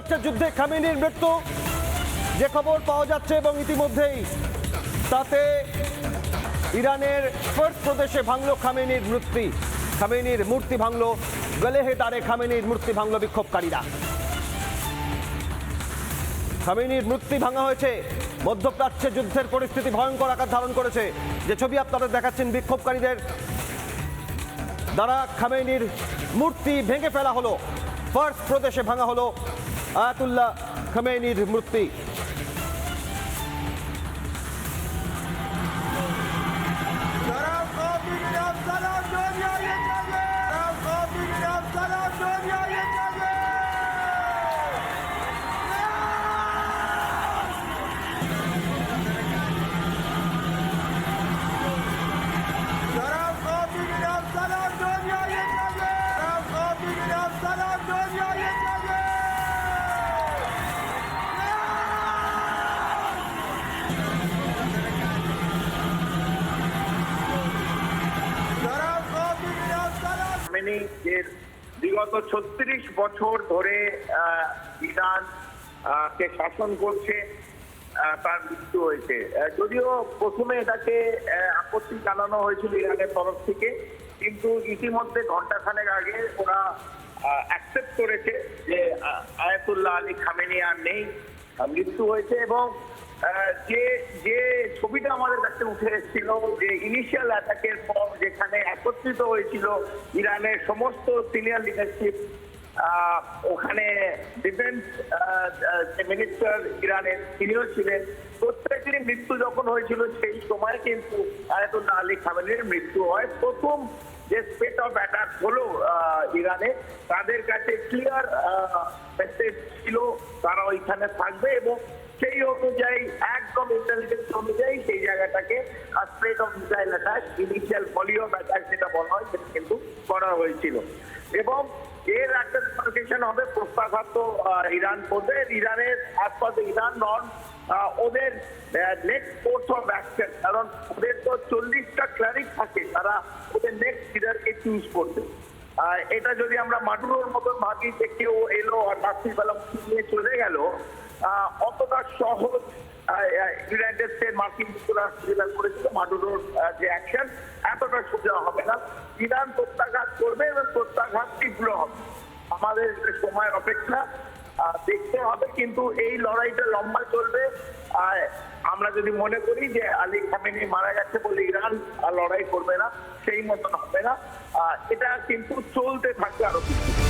মধ্যপ্রাচ্যের যুদ্ধে খামেনির মৃত্যু যে খবর পাওয়া যাচ্ছে এবং ইতিমধ্যেই তাতে ইরানের ফার্স প্রদেশে ভাঙল খামেনির মূর্তি ভাঙল গলেহেদারে খামেনির মূর্তি ভাঙল বিক্ষোভকারীরা। খামেনির মূর্তি ভাঙা হয়েছে। মধ্যপ্রাচ্যে যুদ্ধের পরিস্থিতি ভয়ঙ্কর আকার ধারণ করেছে। যে ছবি আপনারা দেখাচ্ছেন, বিক্ষোভকারীদের দ্বারা খামেনির মূর্তি ভেঙে ফেলা হলো। ফার্স প্রদেশে ভাঙা হলো আয়াতুল্লাহ খামেনির মূর্তি। বিগত ৩৬ বছর ধরে ইরান কে শাসন করছে, তার মৃত্যু হয়েছে। যদিও প্রথমে এটাকে আপত্তি জানানো হয়েছিল ইরানের তরফ থেকে, কিন্তু ইতিমধ্যে ঘন্টাখানেক আগে ওরা অ্যাকসেপ্ট করেছে যে আয়াতুল্লাহ আলী খামেনি আর নেই, মৃত্যু হয়েছে। এবং যে ছবিটা আমাদের কাছে উঠে এসেছিল, যে ইনিশিয়াল অ্যাটাকের পর যেখানে একত্রিত হয়েছিল ইরানের সমস্ত সিনিয়র লিডারশিপ, ওখানে ডিফেন্স মিনিস্টার ইরানের তিনিও ছিলেন, প্রত্যেকেরই মৃত্যু যখন হয়েছিল সেই সময় কিন্তু আয়াতুল্লাহ আলী খামেনির মৃত্যু হয়। প্রথম যে স্পেট অফ অ্যাটাক হলো ইরানে, তাদের কাছে ক্লিয়ার মেসেজ ছিল তারা ওইখানে থাকবে, এবং সেই অনুযায়ী একদম ইন্টেলিজেন্স অনুযায়ী সেই জায়গাটাকে spread of missile attack, initial volley of attack যেটা বলা হয়, সেটা কিন্তু করা হয়েছিল। এবং এর একটা রিপার্কেশন হবে, প্রত্যাঘাত ইরান করবে। ইরানের আশপাশে ইরান নন ওদের নেক্সট কোর্স অফ অ্যাকশন, কারণ ওদের তো 40টা ক্লারিক থাকে, তারা ওদের নেক্সট লিডারকে চুজ করবে। এটা যদি আমরা মাডুরোর মতন ভাবি যে কেউ এলো আর রাত্রিবেলা নিয়ে চলে গেল, অতটা সহজ ইউনাইটেড স্টেট মার্কিন যুক্তরাষ্ট্র যেটা করেছিল মাডুরোর যে অ্যাকশন, এতটা সোজা হবে না। ইরান প্রত্যাঘাত করবে এবং প্রত্যাঘাত তীব্র হবে। আমাদের সময়ের অপেক্ষা দেখতে হবে, কিন্তু এই লড়াইটা লম্বা চলবে। আমরা যদি মনে করি যে আলী খামেনি মারা গেছে বলে ইরান লড়াই করবে না, সেই মতন হবে না। এটা কিন্তু চলতে থাকবে আরো কিছু।